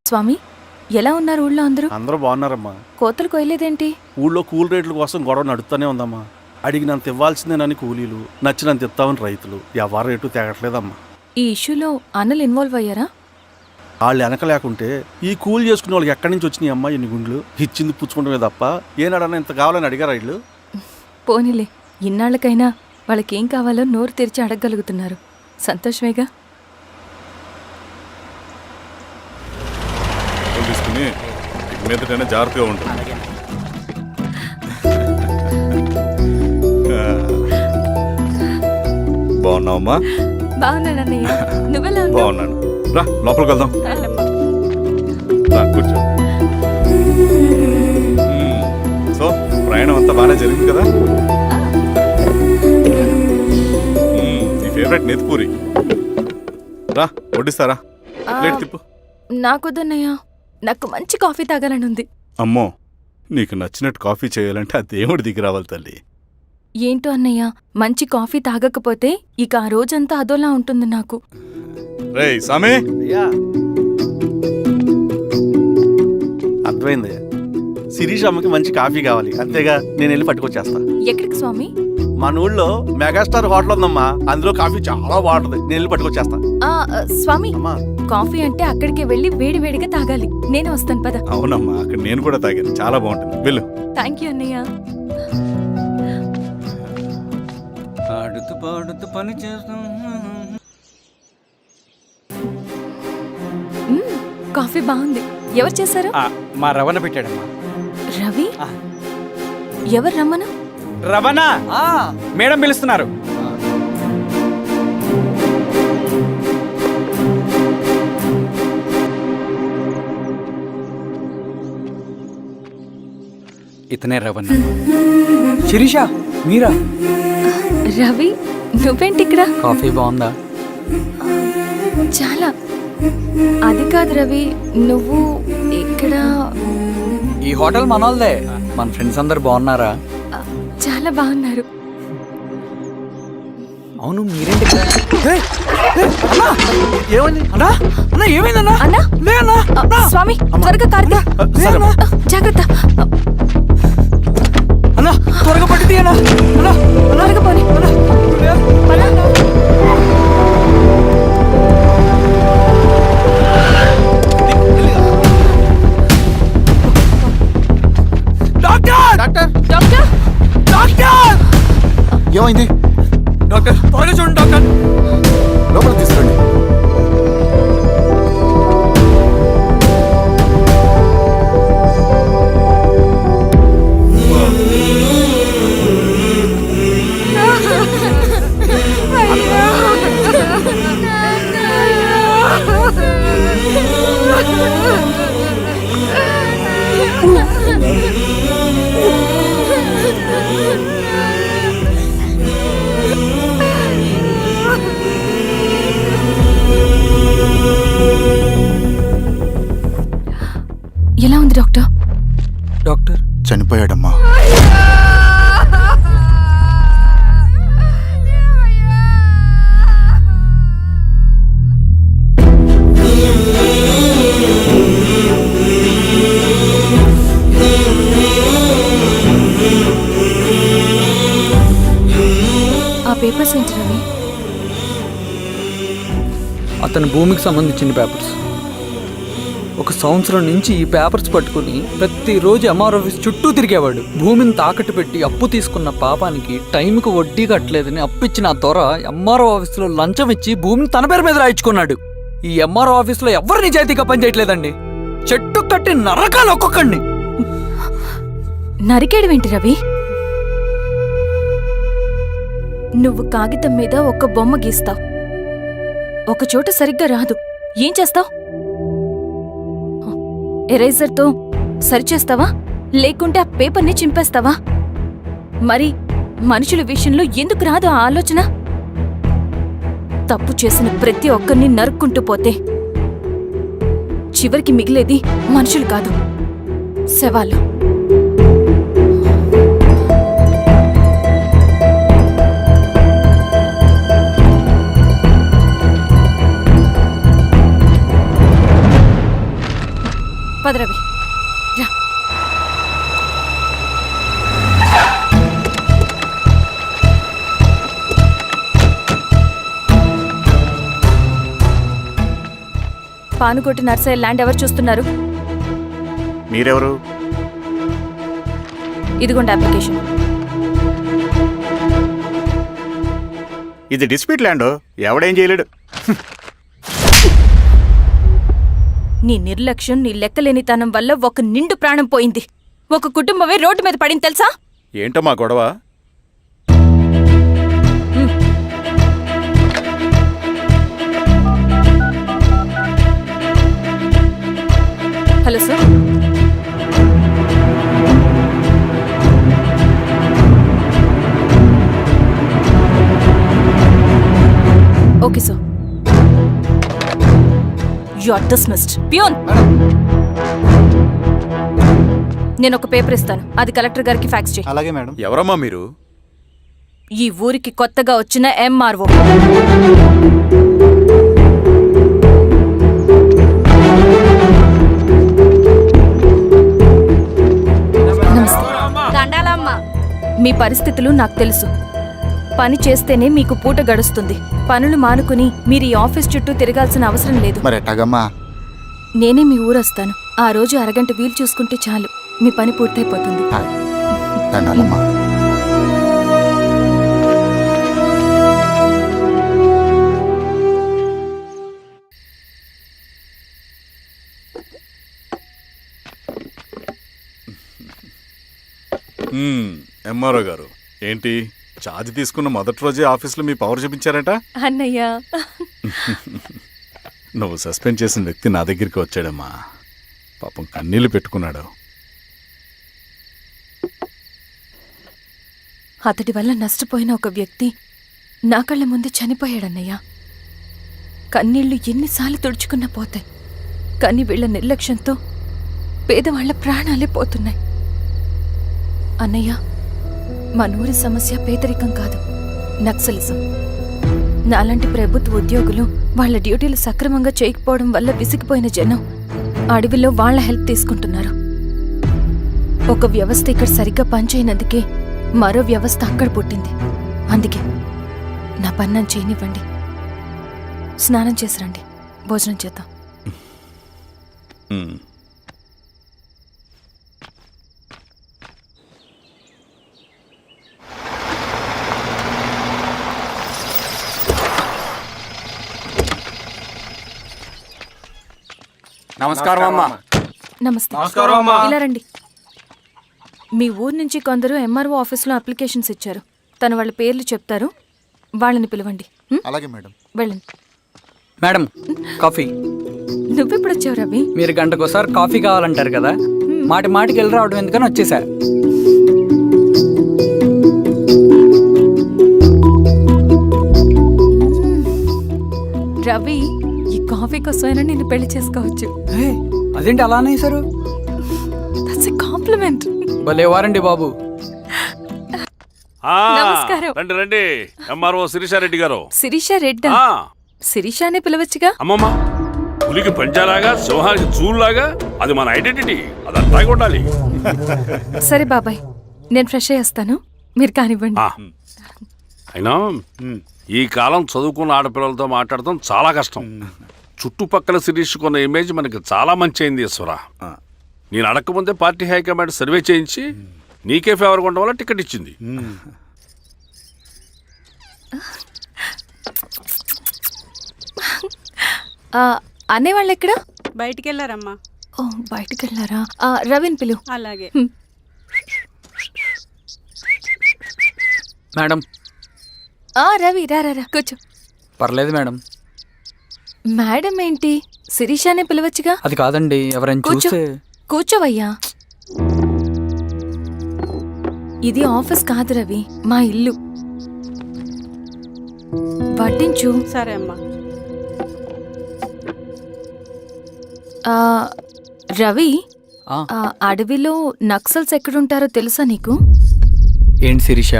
స్వామి, ఎలా ఉన్నారు ఊళ్ళో అందరూ? అందరూ బాగున్నారమ్మా. కోతలు కొయ్యలేదేంటి? ఊళ్ళో కూల్ రేట్ల కోసం గొడవ నడుస్తూనే ఉందమ్మా. అడిగినంత ఇవ్వాల్సిందేనని కూలీలు, నచ్చినంత ఇస్తామని రైతులు. ఎవరు రేటు తేగట్లేదమ్మా. ఈ ఇష్యూలో అన్నలు ఇన్వాల్వ్ అయ్యారా? వాళ్ళు వెనక లేకుంటే ఈ కూలి చేసుకునే వాళ్ళకి ఎక్కడి నుంచి వచ్చినాయి అమ్మా ఎన్ని గుండ్లు? ఇచ్చింది పుచ్చుకుంటమే తప్ప ఏనాడన్నా ఇంత కావాలని అడిగారు వీళ్ళు. పోనీలే, ఇన్నాళ్ళకైనా వాళ్ళకేం కావాలో నోరు తెరిచి అడగగలుగుతున్నారు. సంతోషమేగా. తీసుకుని మీదటైనా జాగ్రత్తగా ఉంటుంది. బాగున్నావమ్మా? బాగున్నానన్నయ్య, నువ్వెలా ఉన్నావు? బాగున్నాను. రా లోపలికి వెళ్దాం. రా కూర్చో. సో ప్రయాణం అంతా బాగానే జరిగింది కదా? నీ ఫేవరెట్ నెత్తిపూరి. రా వడ్డిస్తారా? ప్లేట్ తిప్పు. నాకొద్దన్నయ్య, నాకు మంచి కాఫీ తాగాలని ఉంది. అమ్మో, నీకు నచ్చినట్టు కాఫీ చేయాలంటే ఆ దేవుడి దిగి రావాలి తల్లి. ఏంటో అన్నయ్య, మంచి కాఫీ తాగకపోతే ఇక ఆ రోజంతా అదోలా ఉంటుంది నాకు. రేయ్ సామే, అయ్యా అర్థమైంది. శిరీష్ అమ్మకి మంచి కాఫీ కావాలి, అంతేగా నేను వెళ్ళి పట్టుకొచ్చేస్తా. ఎక్కడికి స్వామి? మన ఊళ్ళో మెగాస్టార్ హోటల్ ఉందమ్మా, అందులో కాఫీ చాలా బాగుంటుంది. నేను వెళ్ళి పట్టుకొచ్చేస్తా. స్వామి, అమ్మా కాఫీ అంటే అక్కడికి వెళ్ళి వేడి వేడిగా తాగాలి. నేను వస్తాను పద. అవునమ్మా, అక్కడ నేను కూడా తాగాను, చాలా బాగుంటుంది. వెళ్ళు. థ్యాంక్ యూ అన్నయ్య. ఆడుతూ పాడుతూ పని చేస్తాం. కాఫీ బాగుంది. ఎవరు చేశారు? మా రవణ పెట్టాడమ్మా. రవి? ఎవరు రమ్మను? రవణ మేడం పిలుస్తున్నారు. ఇతనే రవణ. శిరీష, మీరా? రవి, నువ్వేంటి ఇక్కడ? కాఫీ బాగుందా? చాలా. అది కాదు రవి, నువ్వు ఇక్కడ? ఈ హోటల్ మనోల్దే. మన ఫ్రెండ్స్ అందరు బాగున్నారా? చాలా బాగున్నారు. అవును, మీరేంటి ఇక్కడ? ఏమని అన్నా, అన్నా ఏమైందన్నా? అన్నా? లే అన్నా. స్వామి, త్వరగా కారుగా. జాగ్రత్త. అన్నా త్వరగా పట్టి తీయనా. అన్నా త్వరగా పోనీ. డాక్టర్! Doctor doctor! డాక్టర్! ఏమైంది? డాక్టర్ త్వరగా చూడండి డాక్టర్. లోపల తీసుకురండి. ఎలా ఉంది డాక్టర్? డాక్టర్ చనిపోయాడమ్మా. ఆ పేపర్స్ ఏంటి రవి? అతని భూమికి సంబంధించిన పేపర్స్. ఒక సంవత్సరం నుంచి ఈ పేపర్స్ పట్టుకుని ప్రతిరోజు ఎంఆర్ ఆఫీస్ చుట్టూ తిరిగేవాడు. భూమిని తాకట్టు పెట్టి అప్పు తీసుకున్న పాపానికి టైంకి వడ్డీ కట్టలేదని అప్పిచ్చిన ఆ దొర ఎంఆర్ఓ ఆఫీస్లో లంచం ఇచ్చి భూమిని తన పేరు మీద రాయించుకున్నాడు. ఈ ఎంఆర్ఓ ఆఫీస్లో ఎవరు నిజాయితీగా పనిచేయట్లేదండి. చెట్టు కట్టి నరకాలు ఒక్కొక్కడిని. నరికేయడమేంటి రవి? నువ్వు కాగితం మీద ఒక బొమ్మ గీస్తావు, ఒక చోట సరిగ్గా రాదు, ఏం చేస్తావు? ఎరేజర్తో సరిచేస్తావా, లేకుంటే ఆ పేపర్ని చింపేస్తావా? మరి మనుషుల విషయంలో ఎందుకు రాదు ఆ ఆలోచన? తప్పు చేసిన ప్రతి ఒక్కరిని నరుక్కుంటూ పోతే చివరికి మిగిలేది మనుషులు కాదు, శవాలు. పద రవి రా. పానుకోటి నర్సయ్య ల్యాండ్ ఎవరు చూస్తున్నారు? మీరెవరు? ఇదిగోండి అప్లికేషన్. ఇది డిస్ప్యూట్ ల్యాండ్, ఎవడేం చేయలేడు. నీ నిర్లక్ష్యం, నీ లెక్కలేనితనం వల్ల ఒక నిండు ప్రాణం పోయింది. ఒక కుటుంబమే రోడ్డు మీద పడింది తెలుసా? ఏంటో మా గొడవ? Hello sir. Okay sir. You are dismissed. Peon, నేను ఒక పేపర్ ఇస్తాను, అది కలెక్టర్ గారికి ఫ్యాక్స్ చేయి. అలాగే మేడం. ఎవరమ్మా మీరు? ఈ ఊరికి కొత్తగా వచ్చిన ఎంఆర్ఓ. మీ పరిస్థితులు నాకు తెలుసు. పని చేస్తేనే మీకు పూట గడుస్తుంది. పనులు మానుకుని మీరు ఈ ఆఫీస్ చుట్టూ తిరగాల్సిన అవసరం లేదు. మరి ఎట్టాగమ్మా? నేనే మీ ఊరొస్తాను. ఆ రోజు అరగంట వీలు చూసుకుంటే చాలు, మీ పని పూర్తయిపోతుంది. దండాలమ్మా. ఎంఆర్ఓ గారు, ఏంటి ఛార్జ్ తీసుకున్న మొదటి రోజే ఆఫీస్లో మీ పవర్ చూపించారట? అన్నయ్య, నువ్వు సస్పెండ్ చేసిన వ్యక్తి నా దగ్గరికి వచ్చాడమ్మా. పాపం కన్నీళ్లు పెట్టుకున్నాడు. అతడి వల్ల నష్టపోయిన ఒక వ్యక్తి నా కళ్ళ ముందే చనిపోయాడన్నయ్య. కన్నీళ్లు ఎన్నిసార్లు తుడుచుకున్నా పోతాయి, కానీ వీళ్ళ నిర్లక్ష్యంతో పేదవాళ్ల ప్రాణాలే పోతున్నాయి. అన్నయ్య, మన ఊరి సమస్య పేదరికం కాదు, నక్సలిజం. నాలాంటి ప్రభుత్వ ఉద్యోగులు వాళ్ల డ్యూటీలు సక్రమంగా చేయకపోవడం వల్ల విసిగిపోయిన జనం అడవిలో వాళ్ల హెల్ప్ తీసుకుంటున్నారు. ఒక వ్యవస్థ ఇక్కడ సరిగ్గా పనిచేయనందుకే మరో వ్యవస్థ అక్కడ పుట్టింది. అందుకే నా పన్నం చేయనివ్వండి. స్నానం చేసి రండి, భోజనం చేద్దాం. నమస్కారం అమ్మా. నమస్తే. ఇలా రండి. మీ ఊరు నుంచి కొందరు ఎంఆర్ఓ ఆఫీస్లో అప్లికేషన్స్ ఇచ్చారు. తను వాళ్ళ పేర్లు చెప్తారు, వాళ్ళని పిలవండి. అలాగే మేడం. వెళ్ళండి. Madam, coffee. నువ్వెప్పుడు వచ్చావు రవి? మీరు గంటకోసారి కాఫీ కావాలంటారు కదా, మాటి మాటికి వెళ్ళి రావడం ఎందుకని వచ్చేసా. రవి, ఈ కాఫీ కోసమైనా నిన్ను పెళ్లి చేసుకోవచ్చు. అదేంటి అలా అనేసారు? That's a compliment. భలే వారండి బాబు. నమస్కారం. రండి రండి. ఎంఆర్ఓ శిరీషారెడ్డి గారు. శిరీష రెడ్డా? శిరీష అనే పిలవచ్చుగా. అమ్మమ్మ, పులికి పంచాలాగా సింహానికి చూలాగా అది మన ఐడెంటిటీ, అది అట్లాగే ఉండాలి. సరే బాబాయ్, నేను ఫ్రెష్ అయ్యేస్తాను, మీరు కానివ్వండి. అయినా ఈ కాలం చదువుకున్న ఆడపిల్లలతో మాట్లాడటం చాలా కష్టం. చుట్టుపక్కల శిరీష్ కొన్న ఇమేజ్ మనకి చాలా మంచి అయింది ఈశ్వరా. నేను అడగకముందే పార్టీ హైకమాండ్ సర్వే చేయించి నీకే ఫేవర్గా ఉండడం వల్ల టికెట్ ఇచ్చింది. అనేవాళ్ళు ఎక్కడ? బయటికి వెళ్ళారమ్మా. ఓ, బయటికి వెళ్ళారా? రవిని పిలు. అలాగే. మేడం. రవి రా రా, కూర్చో. పర్లేదు మేడం. మేడం ఏంటి, శిరీషానే పిలవచ్చుగా. అది కాదండి, ఎవరైనా చూస్తే. కూర్చోవయ్యా. ఇది ఆఫీస్ కాదు రవి, మా ఇల్లు. పట్టించు. సరే అమ్మా. రవి, అడవిలో నక్సల్స్ ఎక్కడుంటారో తెలుసా నీకు? ఏంటి శిరీష?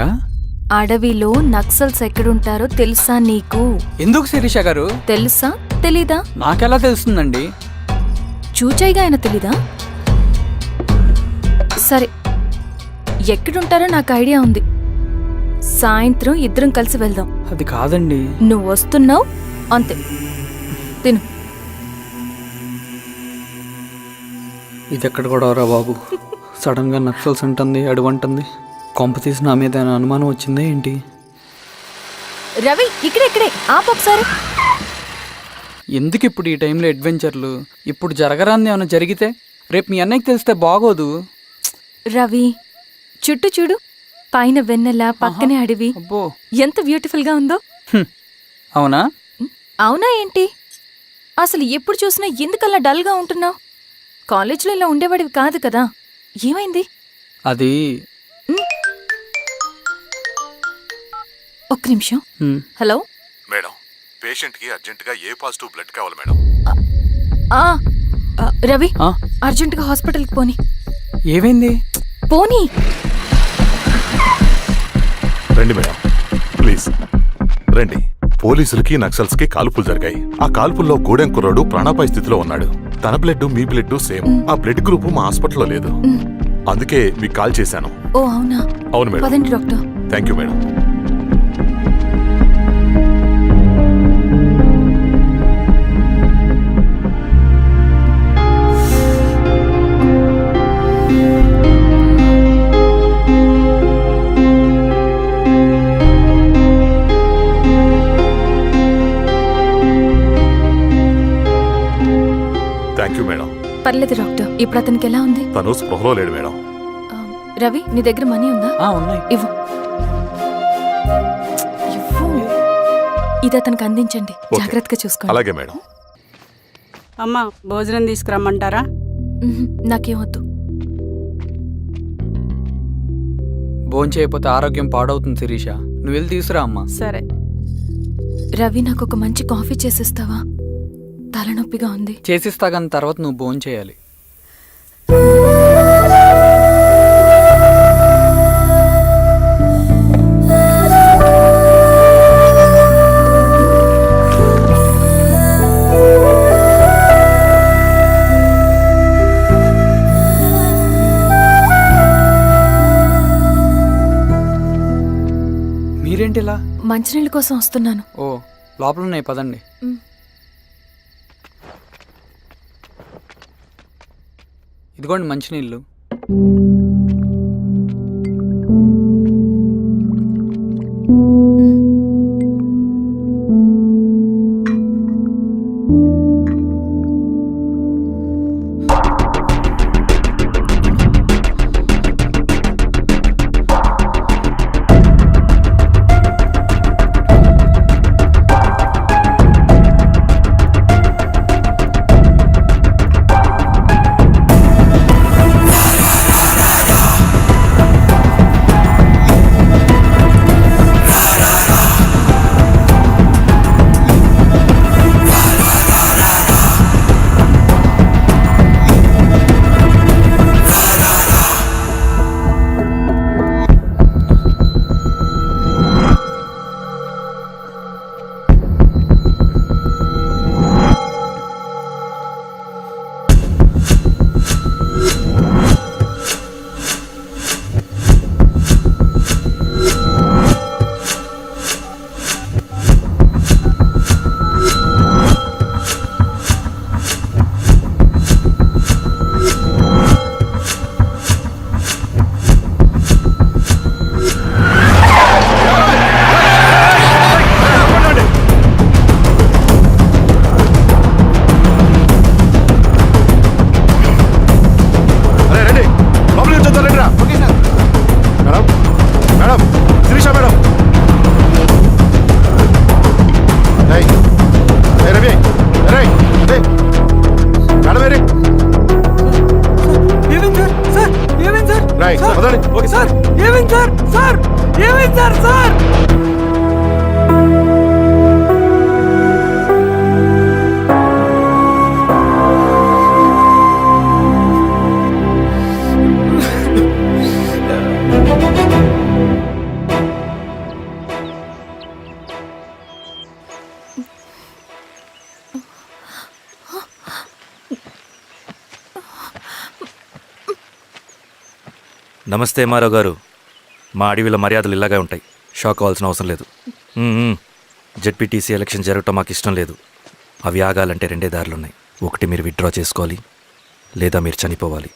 అడవిలో నక్సల్స్ ఎక్కడుంటారో తెలుసా నీకు? ఎందుకు శిరీష గారు? తెలుసా తెలీదా? నాకెలా తెలుస్తుందండి? చూచాయిగా ఆయన తెలీదా? సరే, ఎక్కడుంటారో నాకు ఐడియా ఉంది. సాయంత్రం ఇద్దరం కలిసి వెళ్దాం. అది కాదండి. నువ్వు వస్తున్నావు అంతే. తిను. ఇది ఎక్కడ కూడా రా బాబు. సడన్గా నక్సల్స్ అంటుంది, అడువంటుంది. కొంప తీసి నా మీద ఏమైనా అనుమానం వచ్చిందా ఏంటి? రవి, ఇక్కడే ఆపు ఒకసారి. ఎందుకు ఇప్పుడు ఈ టైంలో అడ్వెంచర్లు? ఇప్పుడు జరగరాంది ఏమైనా జరిగితే రేపు మీ అన్నయ్యకి తెలిస్తే బాగోదు. రవి, చుట్టూ చూడు. పైన వెన్నెల, పక్కనే అడవి. అబ్బో, ఎంత బ్యూటిఫుల్ గా ఉందో. అవునా? అవునా ఏంటి? అసలు ఎప్పుడు చూసినా ఎందుకలా డల్ గా ఉంటున్నావు? కాలేజీలో ఇలా ఉండేవాడివి కాదు కదా, ఏమైంది? అది ఒక్క నిమిషం. హలో మేడం, పేషెంట్కి అర్జెంటుగా ఏ పాజిటివ్ బ్లడ్ కావాలి మేడం. రవి, ఆ? అర్జెంటుగా హాస్పిటల్కి పోని. ఏమైంది? పోనీ. రండి మేడం, ప్లీజ్ రండి. పోలీసులకి నక్సల్స్కి కాల్పులు జరిగాయి. ఆ కాల్పుల్లో గూడెం కుర్రాడు ప్రాణాపాయ స్థితిలో ఉన్నాడు. తన బ్లడ్ మీ బ్లడ్ సేమ్. ఆ బ్లడ్ గ్రూప్ మా హాస్పిటల్లో లేదు. అందుకే మీకు కాల్ చేశాను. ఓ అవునా? అవును మేడం. పదండి doctor. Thank you madam. Thank you madam. పర్లేదు డాక్టర్. ఇప్పుడు అతనికి ఎలా ఉంది? తను స్పృహలో లేడు మేడం. రవి, నీ దగ్గర మనీ ఉందా? ఉన్నాయి. ఇవ్వు. ఇది అతనికి అందించండి. ఓకే. జాగ్రత్తగా చూసుకోండి. అలాగే మేడం. అమ్మా, భోజనం తీసుకురమ్మంటారా? నాకేమొద్దు. భోంచేయకపోతే ఆరోగ్యం పాడవుతుంది శిరీష. నువ్వు వెళ్ళి తీసురా అమ్మా. సరే. రవి, నాకు ఒక మంచి కాఫీ చేసిస్తావా? తలనొప్పిగా ఉంది. చేసిస్తా కానీ తర్వాత నువ్వు భోంచేయాలి. మీరేంటిలా? మంచినీళ్ళ కోసం వస్తున్నాను. ఓ, లోపలున్నాయి, పదండి. ఇదిగోండి మంచినీళ్ళు. సార్ ఏమైంది సార్? సార్ ఏమైంది సార్? సార్ నమస్తే మారావు గారు. మా అడవిలో మర్యాదలు ఇలాగే ఉంటాయి. షాక్ అవ్వాల్సిన అవసరం లేదు. జెడ్పీటీసీ ఎలక్షన్ జరగటం మాకు ఇష్టం లేదు. అవి ఆగాలంటే 2 దారులున్నాయి. ఒకటి మీరు విత్డ్రా చేసుకోవాలి, లేదా మీరు చనిపోవాలి.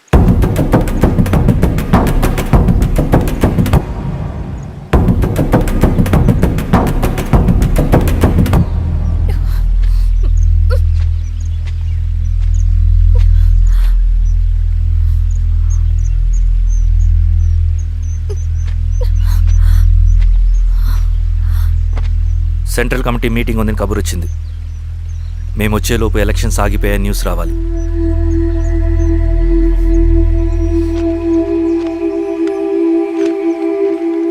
సెంట్రల్ కమిటీ మీటింగ్ ఉందని కబురు వచ్చింది. మేము వచ్చేలోపు ఎలక్షన్స్ ఆగిపోయే న్యూస్ రావాలి.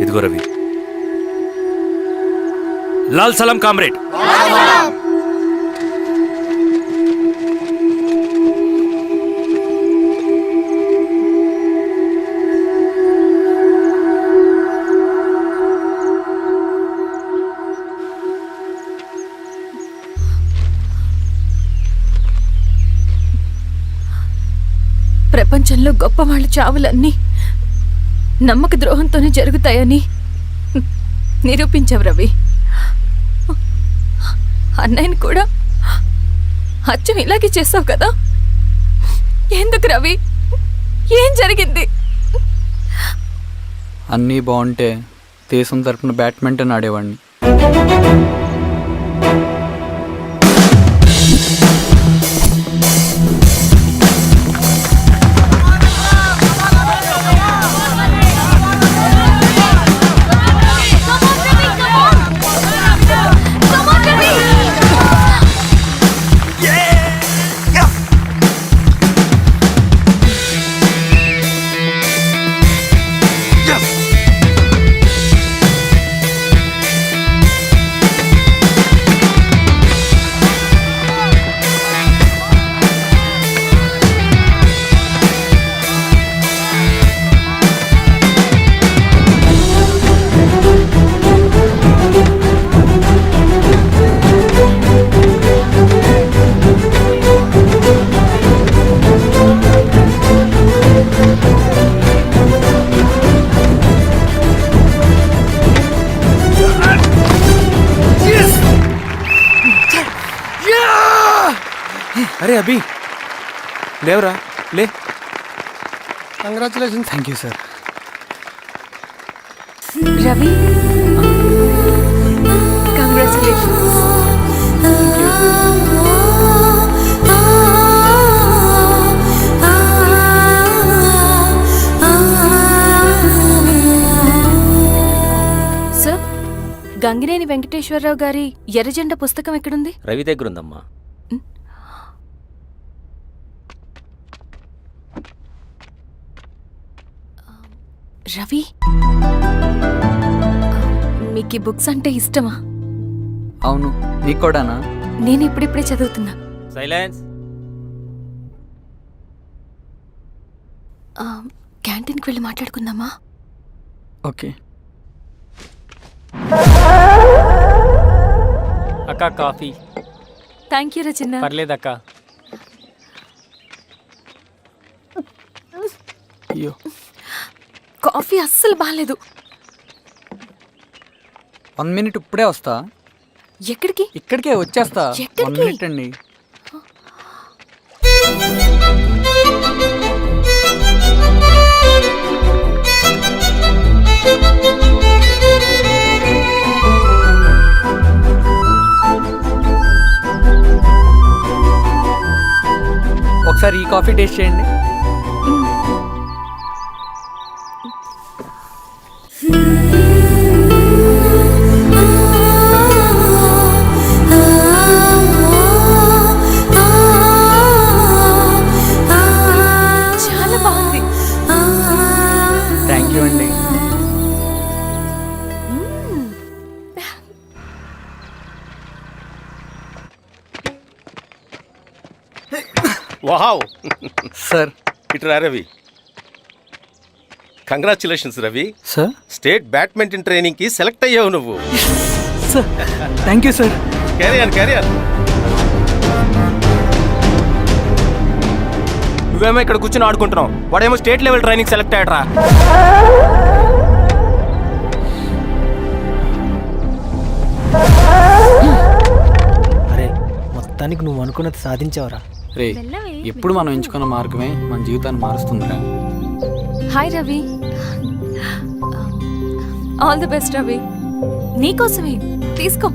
ఇదిగో రవి. లాల్ సలాం కామ్రేడ్. ప్రపంచంలో గొప్పవాళ్ళ చావులన్నీ నమ్మక ద్రోహంతోనే జరుగుతాయని నిరూపించావు రవి. అన్నయ్యని కూడా అచ్చం ఇలాగే చేస్తావు కదా? ఎందుకు రవి? ఏం జరిగింది? అన్నీ బాగుంటే దేశం తరపున బ్యాడ్మింటన్ ఆడేవాడిని. అరే అభి, లేవరా, లే. Congratulation. Thank you sir. Ravi, congratulations. Sir, Gangineni Venkateswara Rao గారి ఎర్రజెండా పుస్తకం ఎక్కడుంది? రవి దగ్గర ఉందమ్మా. రవి, మీకు ఈ బుక్స్ అంటే ఇష్టమా? అవును, నీకు కూడానా? నేను ఇప్పుడిప్పుడే చదువుతున్నా. సైలెన్స్. క్యాంటీన్కి వెళ్ళి మాట్లాడుకుందామా? ఓకే. అక్క కాఫీ. థ్యాంక్ యూ రచన. పర్లేదక్క. అయ్యో, కాఫీ అస్సలు బాగాలేదు. 1 minute ఇప్పుడే వస్తా. ఎక్కడికి? ఇక్కడికే వచ్చేస్తా. 1 minute అండి. ఒకసారి ఈ కాఫీ టేస్ట్ చేయండి. చాలా బాగుంది. థ్యాంక్ యూ అండి. Wow sir. ఇట్రా Ravi. Congratulations Ravi. Sir, state badminton training కి సెలెక్ట్ అయ్యావు నువ్వు. Sir thank you sir. Career నువ్వేమో ఇక్కడ కూర్చొని ఆడుకుంటున్నావు, వాడేమో స్టేట్ లెవెల్ ట్రైనింగ్ సెలెక్ట్ అయ్యాడ్రా. అరే మొత్తానికి నువ్వు అనుకున్నది సాధించావురా. రే ఎప్పుడు మనం ఎంచుకున్న మార్గమే మన జీవితాన్ని మారుస్తుందిరా. Hi Ravi. All the best Ravi. నీకోసమే తీసుకో.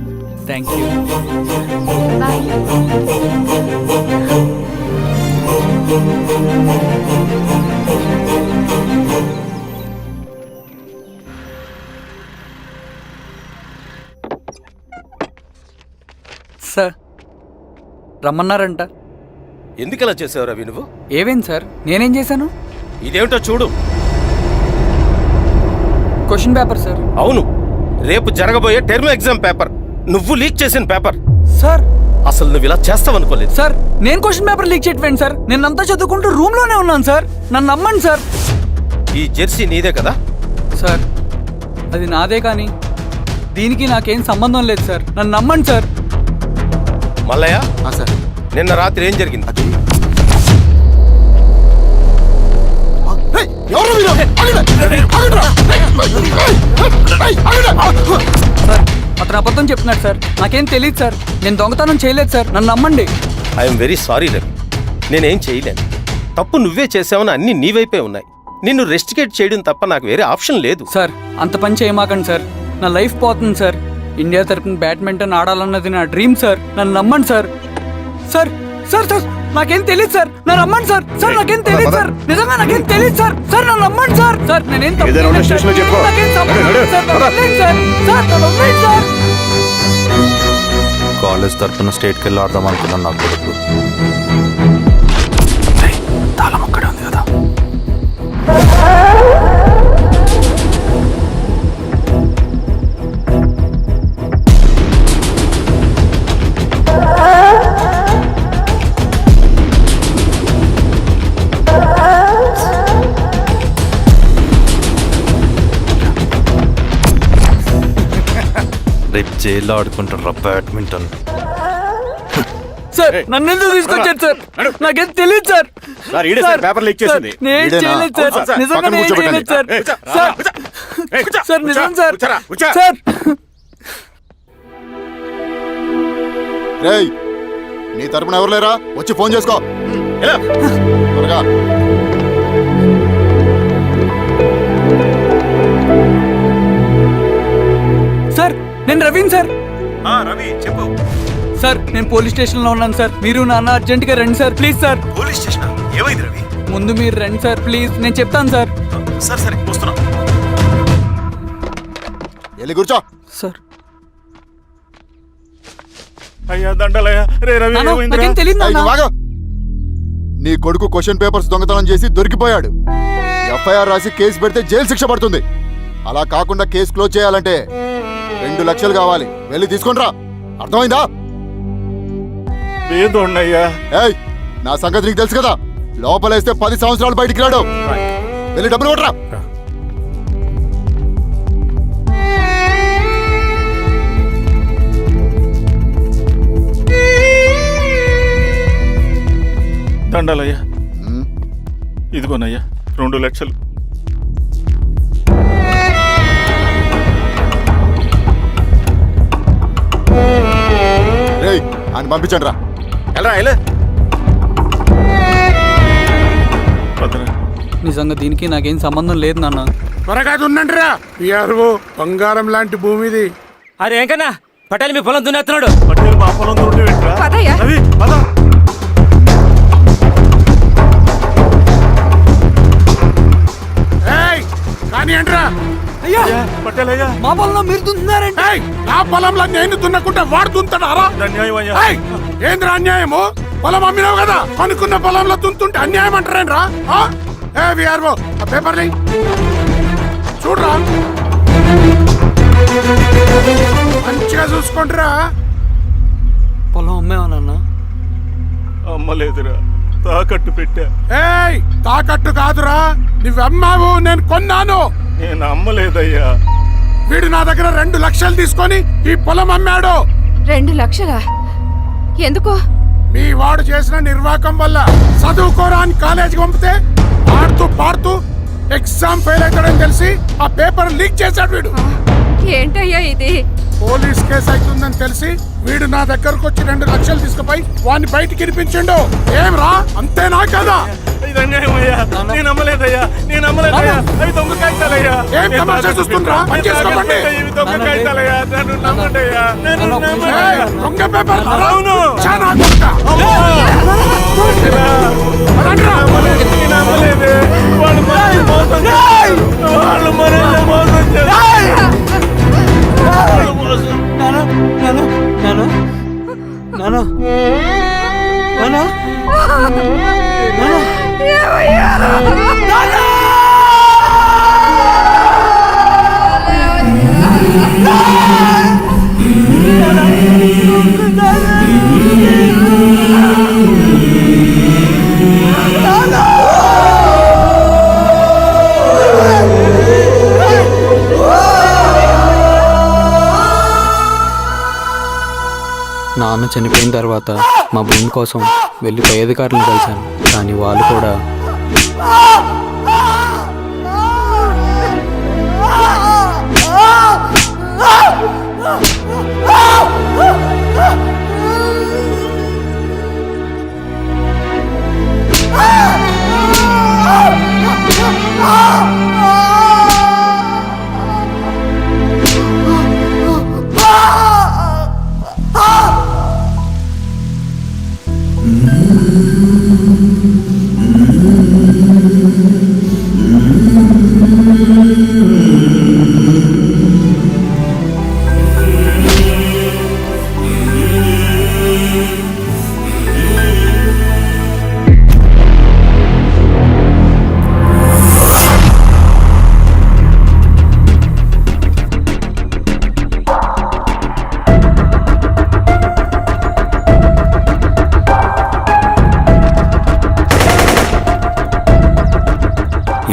Thank you. బాయ్. సార్ రమ్మన్నారంట. ఎందుకు ఇలా చేసావు రవి నువ్వు? ఏవేంటి సార్, నేనేం చేశాను? ఇదేమిటో చూడు. Question paper sir. అవును, రేపు జరగబోయే టర్మ్ ఎగ్జామ్ పేపర్. నువ్వు లీక్ చేసిన పేపర్. సార్ అసలు నువ్వు ఇలా చేస్తావనుకోలేదు. సార్ నేను క్వశ్చన్ పేపర్ లీక్ చేయట్లేండి సార్. నేనంతా చదువుకుంటూ రూమ్ లోనే ఉన్నాను సార్. నన్ను నమ్మండి సార్. ఈ జెర్సీ నీదే కదా? సార్ అది నాదే, కానీ దీనికి నాకేం సంబంధం లేదు సార్. నన్ను నమ్మండి సార్. మల్లయ్య, సార్ నిన్న రాత్రి ఏం జరిగింది? సార్ అతను అబద్ధం చెప్తున్నాడు సార్. నాకేం తెలియదు సార్. నేను దొంగతనం చేయలేదు సార్. నన్ను నమ్మండి. ఐఎమ్ వెరీ సారీ రవి, నేనేం చేయలేను. తప్పు నువ్వే చేసావని అన్ని నీ వైపే ఉన్నాయి. నిన్ను రెస్టికేట్ చేయడం తప్ప నాకు వేరే ఆప్షన్ లేదు. సార్ అంత పని చేయమాకండి సార్. నా లైఫ్ పోతుంది సార్. ఇండియా తరపున బ్యాడ్మింటన్ ఆడాలన్నది నా డ్రీమ్ సార్. నన్ను నమ్మండి సార్. సార్ సార్ సార్ నాకేం తెలియదు సార్. నన్ను నమ్మండి సార్. సార్ నాకేం తెలియదు సార్. నిజంగా నాకేం తెలియదు సార్. సార్ నన్ను నమ్మండి సార్. సార్ నేనేం తప్పు ఏదైనా ఉంటే చేయలేదు సార్. స్టేషన్లో చెప్పుకో. నాకేం సంబంధం లేదు సార్. నన్ను వదిలేయండి సార్. సార్ నన్ను వదిలేయండి సార్. కాలేజ్ తరఫున స్టేట్కి వెళ్ళి ఆడదాం అనుకున్నాను. నా కొడుకు తాళం అక్కడే ఉంది కదా. రేపు జైల్లో ఆడుకుంటారా బ్యాడ్మింటన్? సార్ నన్ను ఎందుకు తీసుకొచ్చారు సార్? నాకేం తెలియదు సార్. సార్, ఈడే సార్ పేపర్ లీక్ చేసింది. నేను చేయలేదు సార్. అవును సార్. నిజంగా పక్కన నేను కూర్చోబెట్టండి. చేయలేదు సార్. సార్ నిజం సార్. సార్ రేయ్, నీ తరపున ఎవరు లేరా? వచ్చి ఫోన్ చేసుకో త్వరగా. సార్ నేను రవీన్ సార్. రవి చెప్పు. సార్ నేను పోలీస్ స్టేషన్ లో ఉన్నాను సార్. మీరు నాన్న అర్జెంట్ గా రండి sir. Please sir. Police station ఏమైంది రవి? ముందు మీరు రండి సార్ ప్లీజ్. నేను చెప్తాను సార్. సరే సరే వస్తున్నా. వెళ్ళి కూర్చో. సార్ అయ్యా దండలయ్యా. రే రవి, నాన్న, ఏమైందిరా? నాకేం తెలియదు ఏయ్, నాన్న. నువ్వు ఆగు. నీ కొడుకు క్వశ్చన్ పేపర్స్ దొంగతనం చేసి దొరికిపోయాడు. ఎఫ్ఐఆర్ రాసి కేసు పెడితే జైలు శిక్ష పడుతుంది. అలా కాకుండా కేసు క్లోజ్ చేయాలంటే 2 లక్షలు కావాలి. వెళ్ళి తీసుకుంట్రా. అర్థమైందా? ఏదోన్నయ్యా. ఏయ్, నా సంగతి నీకు తెలుసు కదా. లోపలేస్తే 10 సంవత్సరాలు బయటికి రాడు. వెళ్ళి డబ్బులు కొట్టరా. దండాలయ్యా. ఇదిగోనయ్యా 2 లక్షలు. రేయ్, ఆయన పంపించండి రా. వెళ్ళరా. నిజంగా దీనికి నాకేం సంబంధం లేదు నాన్న. త్వరగా ఉండండి రా. బంగారం లాంటి భూమిది. అరే ఏంకన్నా పటేల్ మీ పొలం దున్నేస్తున్నాడు. పటేల్ మా పొలం దొరికి పెట్టరా? పదయ్యా. రవి, పద. కానీ ఏంట్రా? అయ్యా పటేల్ అయ్యా. మా పొలంలో మీరు దున్నుతున్నారండి. నా పొలంలో నేను దున్నకుంటే వాడు దున్నుతాడారా? అన్యాయం అయ్యా. ఏంద్రా అన్యాయము? పొలం అమ్మినావు కదా, కొనుక్కున్న పొలంలో దున్నుతుంటే అన్యాయం అంటారేంట్రా? విఆర్ఓ ఆ పేపర్లు చూడరా, మంచిగా చూసుకుంటారా. పొలం అమ్మేవా నాన్న? అమ్మలేదురా, తాకట్టు పెట్టా. ఏయ్, తాకట్టు కాదురా, నువ్వమ్మావు, నేను కొన్నాను. నేను అమ్మలేదయ్యా. వీడు నా దగ్గర 2 లక్షలు తీసుకొని ఈ పొలం అమ్మాడు. 2 లక్షలా? ఎందుకో? మీ వాడు చేసిన నిర్వాకం వల్ల చదువుకోరా అని కాలేజీకి పంపితే ఆడుతూ పాడుతూ ఎగ్జామ్ ఫెయిల్ అవుతాడని తెలిసి ఆ పేపర్ లీక్ చేశాడు వీడు. ఏంటయ్యా ఇది? పోలీస్ కేసు అవుతుందని తెలిసి వీడు నా దగ్గరకు వచ్చి 2 లక్షలు తీసుకుపోయి వాడిని బయటికి ఇరిపించిండు. ఏం రా, అంతేనా కదా? ఏం తమాషా చూస్తుండ్రా? పని చేసుకోకండి. ఏయ్, దొంగ పేపర్ చాలా కొడతా. పదండ్రా. నాన్న చనిపోయిన తర్వాత మా భూమి కోసం వెళ్ళి పై అధికారులను కలిశాను, కానీ వాళ్ళు కూడా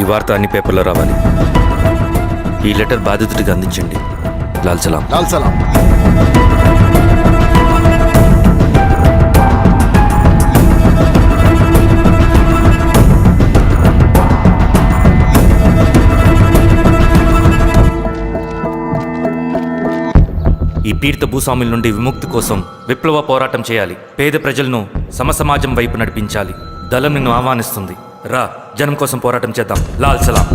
ఈ వార్త అన్ని పేపర్లో రావాలి. ఈ లెటర్ బాధితుడికి అందించండి. లాల్ సలాం. లాల్ సలాం. ఈ పీడిత భూస్వాముల నుండి విముక్తి కోసం విప్లవ పోరాటం చేయాలి. పేద ప్రజలను సమసమాజం వైపు నడిపించాలి. దళం నిన్ను ఆహ్వానిస్తుంది. రా, జనం కోసం పోరాటం చేద్దాం. లాల్ సలాం.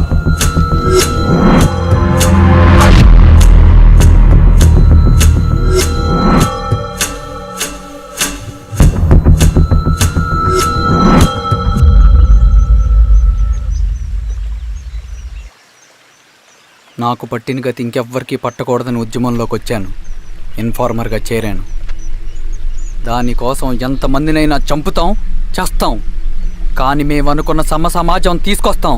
నాకు పట్టిన గతి ఇంకెవ్వరికీ పట్టకూడదని ఉద్యమంలోకి వచ్చాను. ఇన్ఫార్మర్గా చేరాను. దానికోసం ఎంతమందినైనా చంపుతాం, చేస్తాం. కానీ మేము అనుకున్న సమాజం తీసుకొస్తాం.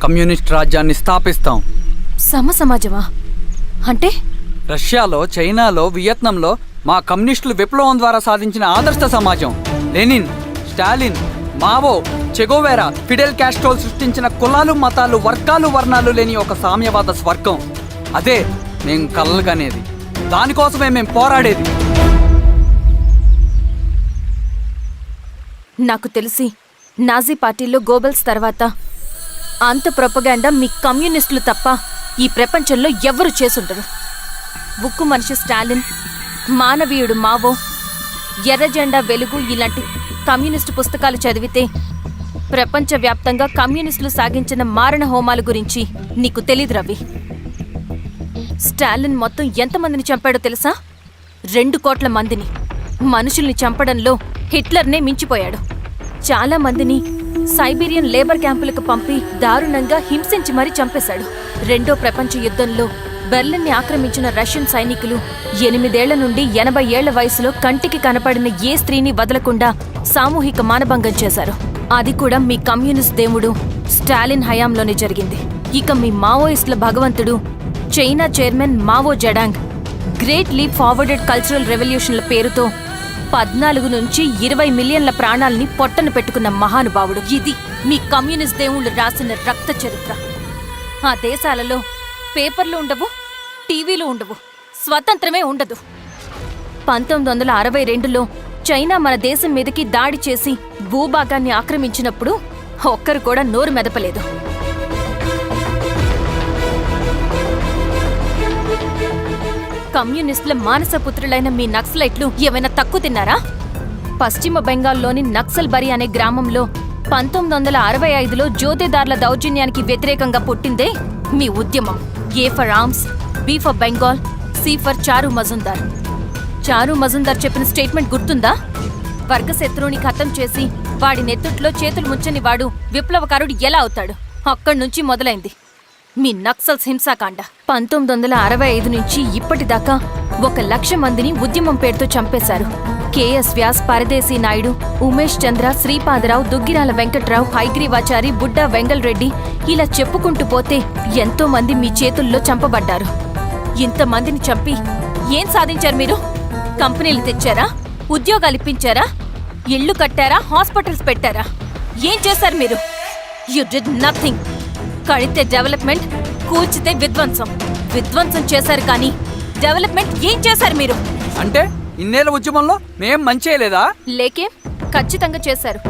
కమ్యూనిస్ట్ రాజ్యాన్ని స్థాపిస్తాం. సమాజమా అంటే? రష్యాలో, చైనాలో, వియత్నంలో మా కమ్యూనిస్టులు విప్లవం ద్వారా సాధించిన ఆదర్శ సమాజం. Lenin, Stalin, Mao, Che Guevara, Fidel Castro సృష్టించిన కులాలు, మతాలు, వర్గాలు, వర్ణాలు లేని ఒక సామ్యవాద స్వర్గం. అదే మేము కలలుగనేది. దానికోసమే మేము పోరాడేది. నాకు తెలిసి నాజీ పార్టీలో గోబెల్స్ తర్వాత అంత ప్రొపగాండా మీ కమ్యూనిస్టులు తప్ప ఈ ప్రపంచంలో ఎవ్వరూ చేసుండరు. ఉక్కు మనిషి స్టాలిన్, మానవీయుడు మావో, ఎర్ర జెండా వెలుగు ఇలాంటి కమ్యూనిస్టు పుస్తకాలు చదివితే ప్రపంచవ్యాప్తంగా కమ్యూనిస్టులు సాగించిన మారణ హోమాల గురించి నీకు తెలీదు రవి. స్టాలిన్ మొత్తం ఎంతమందిని చంపాడో తెలుసా? 2 కోట్ల మందిని. మనుషుల్ని చంపడంలో హిట్లర్నే మించిపోయాడు. చాలా మందిని సైబీరియన్ లేబర్ క్యాంపులకు పంపి దారుణంగా హింసించి మరీ చంపేశాడు. 2వ ప్రపంచ యుద్ధంలో బెర్లిన్ని ఆక్రమించిన రష్యన్ సైనికులు 8 ఏళ్ల నుండి 80 ఏళ్ల వయసులో కంటికి కనపడిన ఏ స్త్రీని వదలకుండా సామూహిక మానభంగం చేశారు. అది కూడా మీ కమ్యూనిస్ట్ దేవుడు స్టాలిన్ హయాంలోనే జరిగింది. ఇక మీ మావోయిస్టుల భగవంతుడు China chairman Mao Zedong great leap forwarded cultural రెవల్యూషన్ల పేరుతో 14 నుంచి 20 మిలియన్ల ప్రాణాలని పొట్టను పెట్టుకున్న మహానుభావుడు. ఇది మీ కమ్యూనిస్ట్ దేవుళ్ళు రాసిన రక్త చరిత్ర. ఆ దేశాలలో పేపర్లు ఉండవు, టీవీలు ఉండవు, స్వతంత్రమే ఉండదు. 1962లో చైనా మన దేశం మీదకి దాడి చేసి భూభాగాన్ని ఆక్రమించినప్పుడు ఒక్కరు కూడా నోరు మెదపలేదు. కమ్యూనిస్టుల మానసపుత్రులైన మీ నక్సలైట్లు ఏమైనా తక్కువ తిన్నారా? పశ్చిమ బెంగాల్లోని నక్సల్బరి అనే గ్రామంలో 1965లో జోతేదార్ల దౌర్జన్యానికి వ్యతిరేకంగా పుట్టిందే మీ ఉద్యమం. A for arms, B for Bengal, C for Charu Majumdar. చారు మజుందార్ చెప్పిన స్టేట్మెంట్ గుర్తుందా? వర్గశత్రువుని ఖతం చేసి వాడి నెత్తుట్లో చేతులు ముంచని వాడు విప్లవకారుడు ఎలా అవుతాడు? అక్కడి నుంచి మొదలైంది మీ నక్సల్స్ హింసాకాండ. 1965 నుంచి ఇప్పటిదాకా 1,00,000 మందిని ఉద్యమం పేరుతో చంపేశారు. కేఎస్ వ్యాస్, పరదేశీ నాయుడు, ఉమేష్ చంద్ర, శ్రీపాదరావు, దుగ్గిరాల వెంకట్రావు, హైగ్రీవాచారి, బుడ్డా వెంగల్ రెడ్డి, ఇలా చెప్పుకుంటూ పోతే ఎంతో మంది మీ చేతుల్లో చంపబడ్డారు. ఇంతమందిని చంపి ఏం సాధించారు మీరు? కంపెనీలు తెచ్చారా? ఉద్యోగాలు ఇప్పించారా? ఇళ్లు కట్టారా? హాస్పిటల్స్ పెట్టారా? ఏం చేశారు మీరు? You did nothing. కడితే డెవలప్మెంట్, కూల్చితే విధ్వంసం. విధ్వంసం చేశారు కానీ డెవలప్మెంట్ ఏం చేశారు మీరు? అంటే ఇన్నేళ్ల ఉద్యమంలో మేం మంచి చేయలేదా? లేకే, ఖచ్చితంగా చేశారు.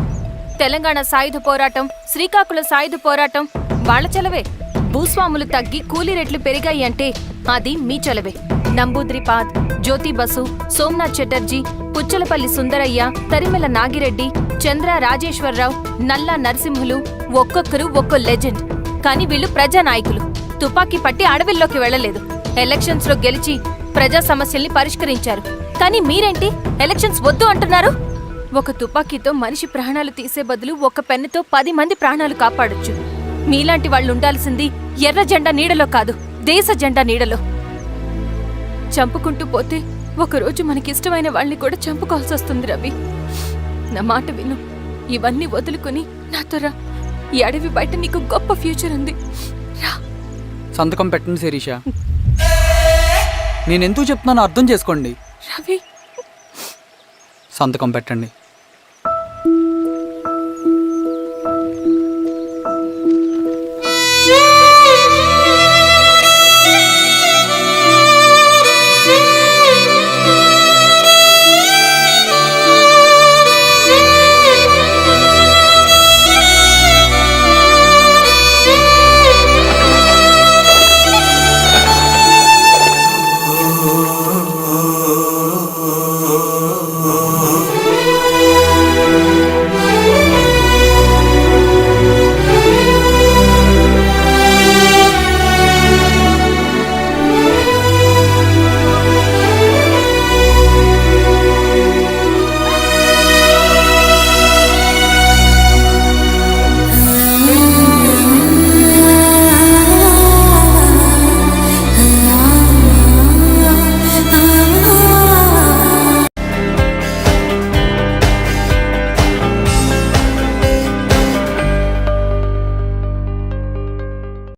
తెలంగాణ సాయుధ పోరాటం, శ్రీకాకుళం సాయుధ పోరాటం వాళ్ల చలవే. భూస్వాములు తగ్గి కూలీ రేట్లు పెరిగాయి అంటే అది మీ చలవే. నంబూద్రిపాద్, జ్యోతి బసు, సోమనాథ్ చటర్జీ, పుచ్చలపల్లి సుందరయ్య, తరిమెల నాగిరెడ్డి, చంద్ర రాజేశ్వరరావు, నల్లా నరసింహులు ఒక్కొక్కరు ఒక్కో లెజెండ్. కానీ వీళ్ళు ప్రజానాయకులు. తుపాకీ పట్టి అడవిల్లోకి వెళ్లలేదు. ఎలక్షన్స్ లో గెలిచి ప్రజా సమస్యల్ని పరిష్కరించారు. కానీ మీరేంటి ఎలక్షన్స్ వద్దు అంటున్నారు? ఒక తుపాకీతో మనిషి ప్రాణాలు తీసే బదులు ఒక పెన్నుతో 10 మంది ప్రాణాలు కాపాడొచ్చు. మీలాంటి వాళ్ళు ఉండాల్సింది ఎర్ర జెండా నీడలో కాదు, దేశ జెండా నీడలో. చంపుకుంటూ పోతే ఒకరోజు మనకిష్టమైన వాళ్ళని కూడా చంపుకోవాల్సి వస్తుంది రవి. నా మాట విను. ఇవన్నీ వదులుకుని నాతో రా. ఈ అడవి బయట నీకు గొప్ప ఫ్యూచర్ ఉంది. రా. సంతకం పెట్టండి శిరీష. నేనెందుకు చెప్తున్నానో అర్థం చేసుకోండి. రవి, సంతకం పెట్టండి.